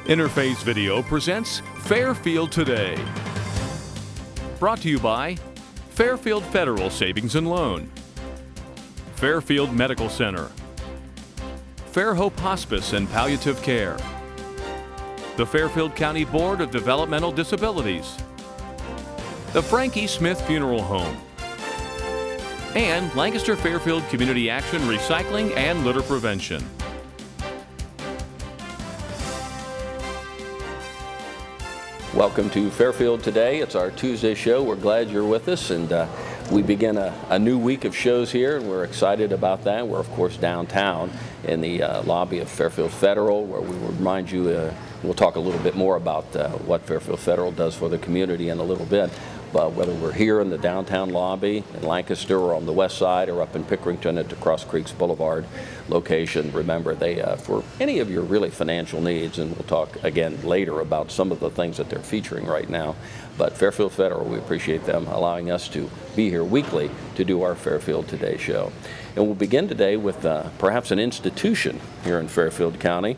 Interface Video presents Fairfield Today. Brought to you by Fairfield Federal Savings and Loan, Fairfield Medical Center, Fairhope Hospice and Palliative Care, the Fairfield County Board of Developmental Disabilities, the Frankie Smith Funeral Home, and Lancaster Fairfield Community Action Recycling and Litter Prevention. Welcome to Fairfield Today. It's our Tuesday show. We're glad you're with us, and we begin a new week of shows here, and we're excited about that. We're, of course, downtown in the lobby of Fairfield Federal, where we will remind you, we'll talk a little bit more about what Fairfield Federal does for the community in a little bit. But whether we're here in the downtown lobby in Lancaster or on the west side or up in Pickerington at the Cross Creeks Boulevard location, remember they, for any of your really financial needs, and we'll talk again later about some of the things that they're featuring right now, but Fairfield Federal, we appreciate them allowing us to be here weekly to do our Fairfield Today show. And we'll begin today with perhaps an institution here in Fairfield County.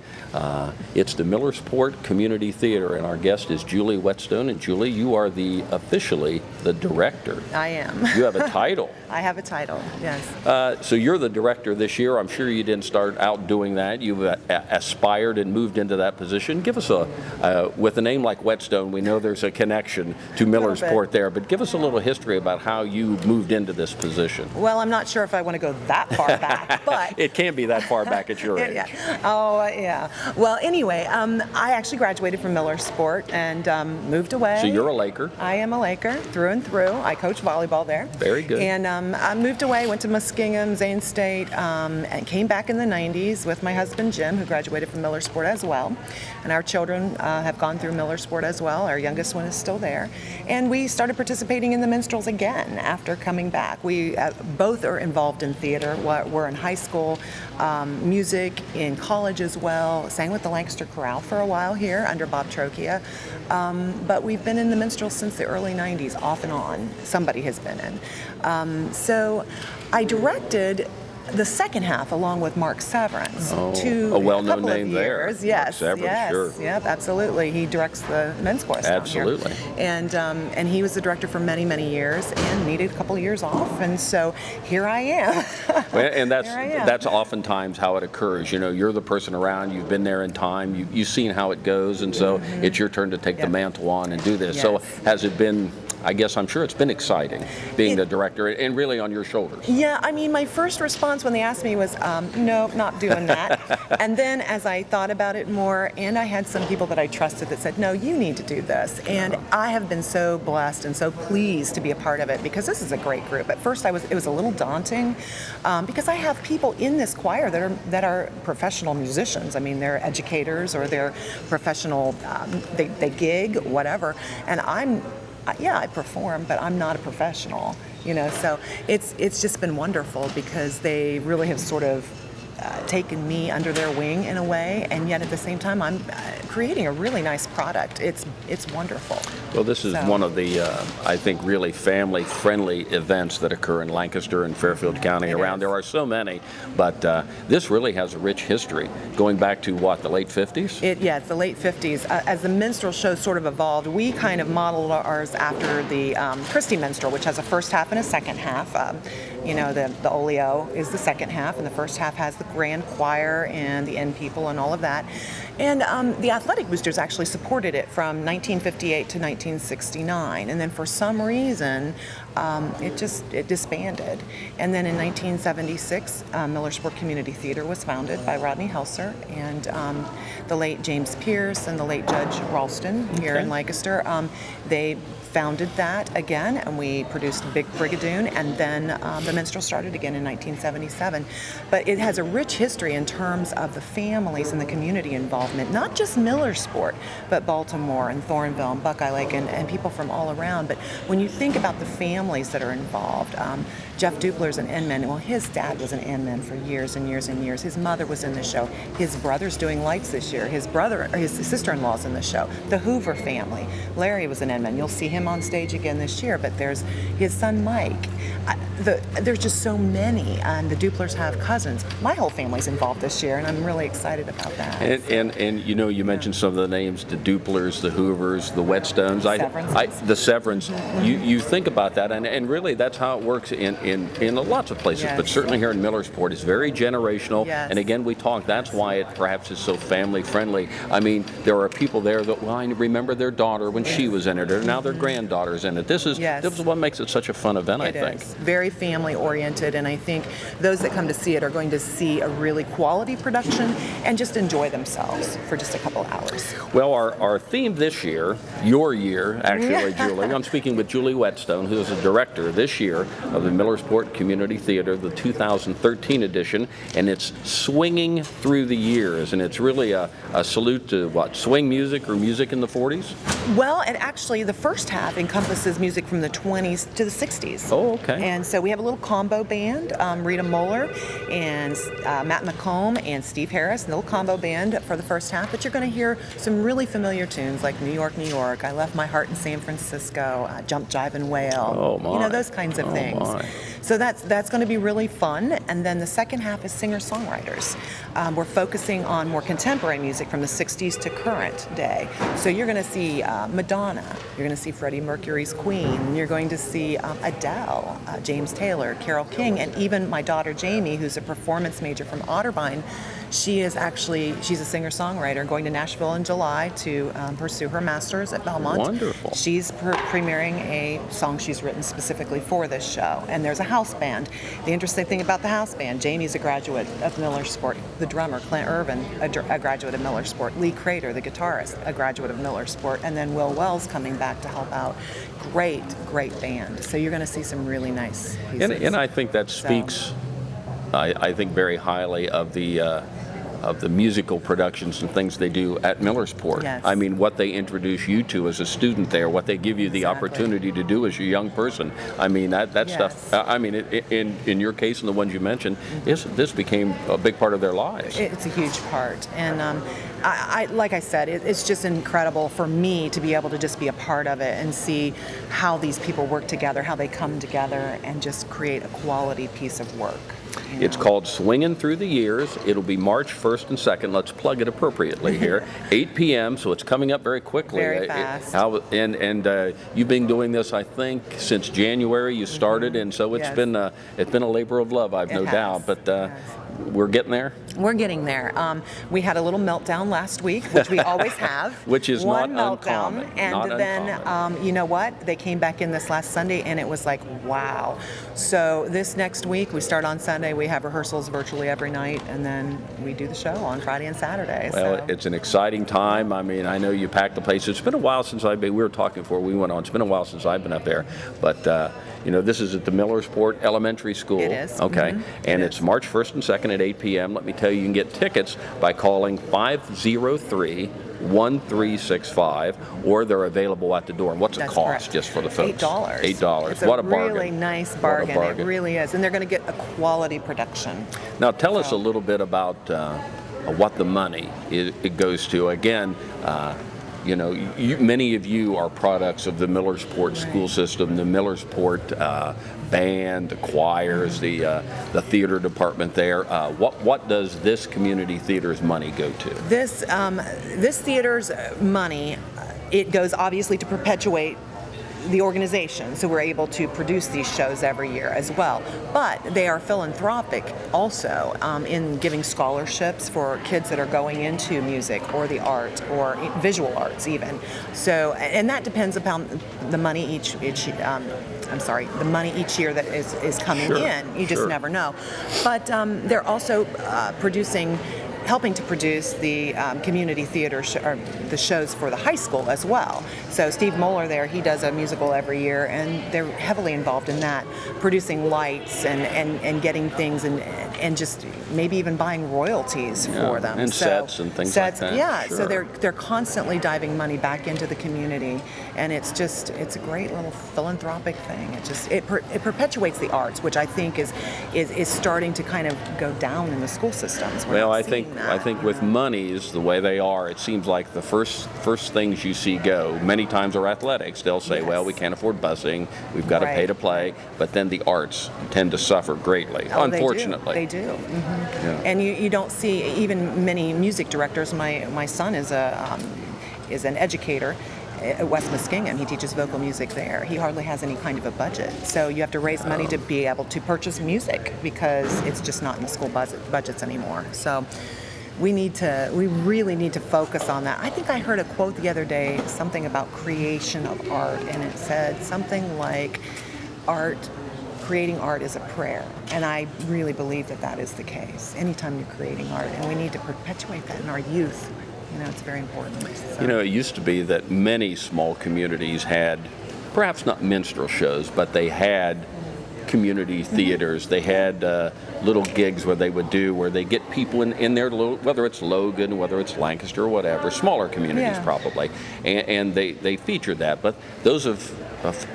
It's the Millersport Community Theater, and our guest is Julie Whetstone. And Julie, you are officially the director. I am. You have a title. I have a title, yes. So you're the director this year. I'm sure you didn't start out doing that. You've aspired and moved into that position. Give us with a name like Whetstone, we know there's a connection to Millersport there, but give us a little history about how you moved into this position. Well, I'm not sure if I want to go that far back, but it can't be that far back at your age. Yeah. Oh, yeah. Well, anyway, I actually graduated from Millersport and moved away. So you're a Laker. I am a Laker through and through. I coach volleyball there. Very good. And I moved away, went to Muskingum, Zane State, and came back in the 90s with my husband Jim, who graduated from Millersport as well. And our children have gone through Millersport as well. Our youngest one is still there. And we started participating in the Minstrels again after coming back. We both are involved in theater. We're in high school, music, in college as well. Sang with the Lancaster Chorale for a while here under Bob Trocchia. But we've been in the Minstrels since the early 90s, off and on. Somebody has been in. So I directed the second half along with Mark Severance. A well-known name there. Yes, Severance, yes, sure. Yep, absolutely. He directs the men's chorus down here. Absolutely. And he was the director for many, many years and needed a couple of years off, and so here I am. And that's oftentimes how it occurs. You know, you're the person around, you've been there in time, you've seen how it goes, and so it's your turn to take the mantle on and do this. Yes. So has it been, I'm sure it's been exciting being the director and really on your shoulders. Yeah, I mean, my first response when they asked me was, no, not doing that. And then as I thought about it more, and I had some people that I trusted that said, no, you need to do this. And I have been so blessed and so pleased to be a part of it because this is a great group. At first it was a little daunting because I have people in this choir that are professional musicians. I mean, they're educators or they're professional, they gig, whatever. And I perform, but I'm not a professional, so it's just been wonderful because they really have sort of taken me under their wing in a way, and yet at the same time I'm creating a really nice product. It's wonderful. Well, this is one of the, I think, really family-friendly events that occur in Lancaster and Fairfield County around. There are so many, but this really has a rich history, going back to, what, the late 50s? It's the late 50s. As the minstrel show sort of evolved, we kind of modeled ours after the Christie Minstrel, which has a first half and a second half. The Olio is the second half, and the first half has the grand choir and the end people and all of that. And the Athletic Boosters actually supported it from 1958 to 1969, and then for some reason it disbanded. And then in 1976, Millersport Community Theater was founded by Rodney Helser and the late James Pierce and the late Judge Ralston here in Lancaster. They founded that again, and we produced Big Brigadoon, and then the Minstrel started again in 1977. But it has a rich history in terms of the families and the community involvement, not just Millersport, but Baltimore and Thornville and Buckeye Lake and people from all around. But when you think about the families that are involved, Jeff Dupler's an Inman. Well, his dad was an Inman for years and years and years. His mother was in the show. His brother's doing lights this year. His sister-in-law's in the show. The Hoover family. Larry was an Inman. You'll see him on stage again this year, but there's his son Mike. There's just so many, and the Duplers have cousins. My whole family's involved this year, and I'm really excited about that. And you know, you mentioned some of the names: the Duplers, the Hoovers, the Whetstones, the Severns. You think about that, and really that's how it works in lots of places, but certainly here in Millersport, it's very generational. And again, we talk. That's why it perhaps is so family friendly. I mean, there are people there that, well, I remember their daughter when she was in it, or now their granddaughter's in it. This is what makes it such a fun event. I think very family oriented, and I think those that come to see it are going to see a really quality production and just enjoy themselves for just a couple hours. Well, our theme this year, your year actually, Julie. I'm speaking with Julie Whetstone, who is the director this year of the Millersport Community Theater, the 2013 edition, and it's Swinging Through the Years, and it's really a salute to what, swing music or music in the 40s? Well, it actually, the first half encompasses music from the 20s to the 60s. Oh, okay. And so we have a little combo band, Rita Moeller and Matt McComb and Steve Harris, a little combo band for the first half, but you're going to hear some really familiar tunes like New York, New York, I Left My Heart in San Francisco, Jump, Jive, and Wail, those kinds of things. So that's going to be really fun. And then the second half is singer-songwriters. We're focusing on more contemporary music from the 60s to current day. So you're going to see Madonna, you're going to see Freddie Mercury's Queen, you're going to see Adele, James Taylor, Carole King, and even my daughter Jamie, who's a performance major from Otterbein. She's a singer-songwriter going to Nashville in July to pursue her master's at Belmont. Wonderful. She's premiering a song she's written specifically for this show. And there's a house band. The interesting thing about the house band, Jamie's a graduate of Millersport. The drummer, Clint Irvin, a graduate of Millersport. Lee Crater, the guitarist, a graduate of Millersport. And then Will Wells coming back to help out. Great band. So you're going to see some really nice pieces. And I think that speaks, I think, very highly of the musical productions and things they do at Millersport. Yes. I mean, what they introduce you to as a student there, what they give you the opportunity to do as a young person. I mean, that stuff, I mean, in your case and the ones you mentioned, this became a big part of their lives. It's a huge part. And like I said, it's just incredible for me to be able to just be a part of it and see how these people work together, how they come together and just create a quality piece of work. It's called Swinging Through the Years. It'll be March 1st and 2nd. Let's plug it appropriately here. 8 p.m., so it's coming up very quickly. Very fast. And you've been doing this, I think, since January you started, and so it's been a labor of love, I've no doubt. But we're getting there? We're getting there. We had a little meltdown last week, which we always have. Which is One not meltdown, uncommon. and not then uncommon. you know what? They came back in this last Sunday, and it was like, wow. So this next week, we start on Sunday. We have rehearsals virtually every night, and then we do the show on Friday and Saturday. Well, it's an exciting time. I mean, I know you packed the place. It's been a while since we were talking before we went on. It's been a while since I've been up there, but this is at the Millersport Elementary School. It is. Okay, and it's March 1st and 2nd at 8 p.m. Let me tell you can get tickets by calling 503-1365, or they're available at the door. And what's the cost just for the folks? $8. $8. It's What a a bargain. really nice bargain. It really is. And they're going to get a quality production. Now tell us a little bit about what the money it goes to. Again, many of you are products of the Millersport school system, the Millersport band, the choirs, the theater department there. What does this community theater's money go to? This theater's money, it goes obviously to perpetuate the organization, so we're able to produce these shows every year as well. But they are philanthropic also in giving scholarships for kids that are going into music or the art or visual arts even. So, and that depends upon the money each the money each year that is coming in. You just never know. But they're also producing helping to produce the community theater or the shows for the high school as well. So Steve Moeller there, he does a musical every year, and they're heavily involved in that, producing lights and getting things and just maybe even buying royalties for them. And sets and things like that. Yeah, sure. so they're constantly diving money back into the community, and it's a great little philanthropic thing. It perpetuates the arts, which I think is starting to kind of go down in the school systems. Well, I think with monies the way they are, it seems like the first things you see go many times are athletics. They'll say, yes. well, we can't afford busing, we've got to pay to play, but then the arts tend to suffer greatly, unfortunately. They do. Mm-hmm. Yeah. And you don't see even many music directors. My son is an educator at West Muskingum. He teaches vocal music there. He hardly has any kind of a budget. So you have to raise money to be able to purchase music because it's just not in the school budgets anymore. So we really need to focus on that. I think I heard a quote the other day, something about creation of art, and it said something like creating art is a prayer. And I really believe that is the case anytime you're creating art, and we need to perpetuate that in our youth. It's very important. So. It used to be that many small communities had, perhaps not minstrel shows, but they had community theaters. They had little gigs where they get people in there, whether it's Logan, whether it's Lancaster or whatever, smaller communities probably, and they featured that. But those have,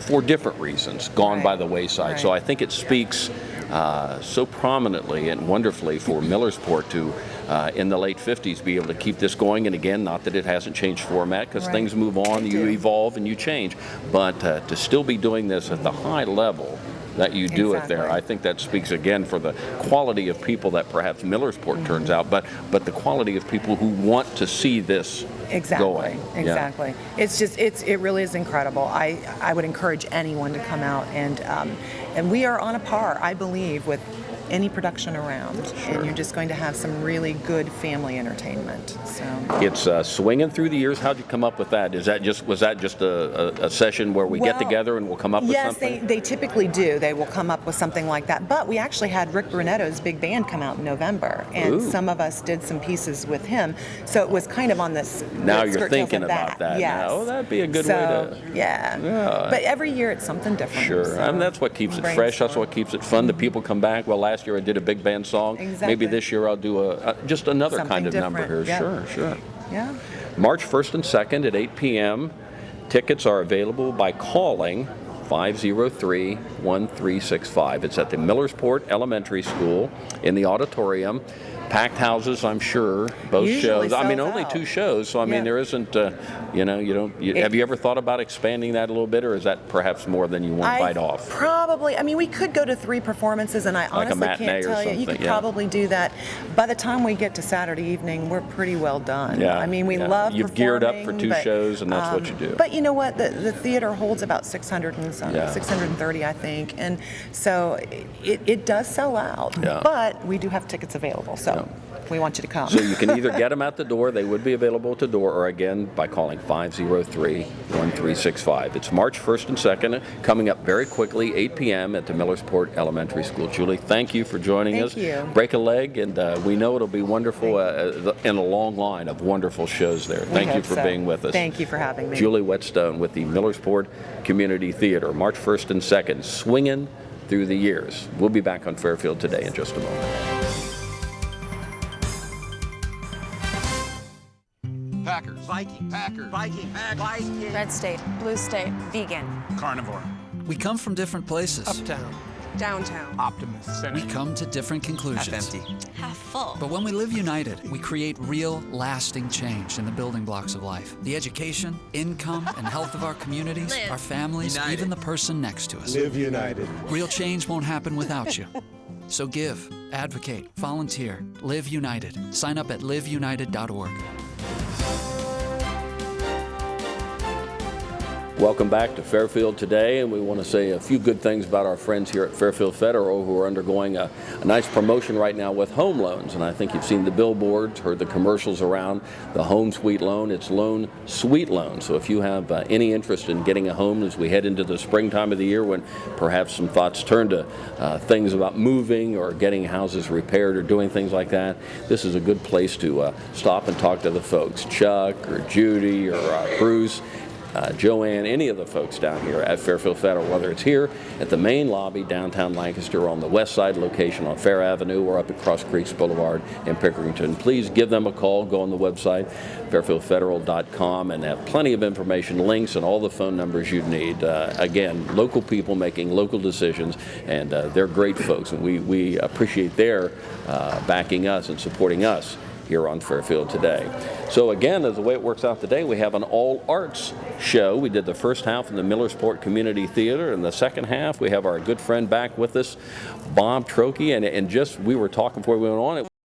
for different reasons, gone by the wayside. Right. So I think it speaks so prominently and wonderfully for Millersport to, in the late 50s, be able to keep this going. And again, not that it hasn't changed format, because things move on, you evolve and you change. But to still be doing this at the high level that you do it there, I think that speaks again for the quality of people that perhaps Millersport turns out, but the quality of people who want to see this going. Exactly. Yeah. It really is incredible. I would encourage anyone to come out and we are on a par, I believe, with any production around, and you're just going to have some really good family entertainment. So it's swinging through the years. How'd you come up with that? Was that just a session where we get together and we'll come up with something? Yes, they typically do. They will come up with something like that. But we actually had Rick Brunetto's big band come out in November, and some of us did some pieces with him. So it was kind of on this. Now you're thinking about that. Yes. Now. Oh, that'd be a good way to. Yeah. But every year it's something different. Sure. So I mean, that's what keeps it fresh. That's what keeps it fun. The people come back. Well, last year I did a big band song. Exactly. Maybe this year I'll do just another something kind of different. number here. Yep. Sure. Yeah. March 1st and 2nd at 8 p.m. Tickets are available by calling 503-1365. It's at the Millersport Elementary School in the auditorium. Packed houses, I'm sure, both Usually shows. I mean, sells only out. 2 shows, so I mean, there isn't, have you ever thought about expanding that a little bit, or is that perhaps more than you want to bite off? Probably. I mean, we could go to 3 performances, and I Like a honestly matinee can't or tell you. You something, could probably do that. By the time we get to Saturday evening, we're pretty well done. Yeah. I mean, we love You've geared up for performing, 2 shows, and that's what you do. But you know what? The theater holds about 600 and some, 630, I think, and so it does sell out. Yeah. But we do have tickets available, so. We want you to come. So you can either get them at the door, they would be available at the door, or again by calling 503-1365. It's March 1st and 2nd, coming up very quickly, 8 p.m. at the Millersport Elementary School. Julie, thank you for joining us. Thank you. Break a leg, and we know it'll be wonderful in a long line of wonderful shows there. Thank you for being with us. Thank you for having me. Julie Whetstone with the Millersport Community Theater, March 1st and 2nd, swinging through the years. We'll be back on Fairfield Today in just a moment. Packers. Vikings. Packers. Vikings. Vikings. Red state, blue state, vegan, Carnivore. We come from different places. Uptown. downtown. Optimist. We come to different conclusions. Half empty. Half full. But when we live united, we create real, lasting change in the building blocks of life. The education, income, and health of our communities, Live. our families, United. even the person next to us. Live united. Real change won't happen without you. So give, advocate, volunteer, live united. Sign up at liveunited.org. Welcome back to Fairfield Today, and we want to say a few good things about our friends here at Fairfield Federal who are undergoing a nice promotion right now with home loans. And I think you've seen the billboards, heard the commercials around the Home Sweet Loan. It's Loan Sweet Loan. So if you have any interest in getting a home as we head into the springtime of the year when perhaps some thoughts turn to things about moving or getting houses repaired or doing things like that, this is a good place to stop and talk to the folks, Chuck or Judy or Bruce, Joanne, any of the folks down here at Fairfield Federal, whether it's here at the main lobby downtown Lancaster or on the west side location on Fair Avenue or up at Cross Creeks Boulevard in Pickerington. Please give them a call. Go on the website, fairfieldfederal.com, and have plenty of information, links, and all the phone numbers you need. Again, local people making local decisions, and they're great folks, and we appreciate their backing us and supporting us here on Fairfield Today. So again, as the way it works out today, we have an all-arts show. We did the first half in the Millersport Community Theater, and the second half we have our good friend back with us, Bob Trokey, and just we were talking before we went on.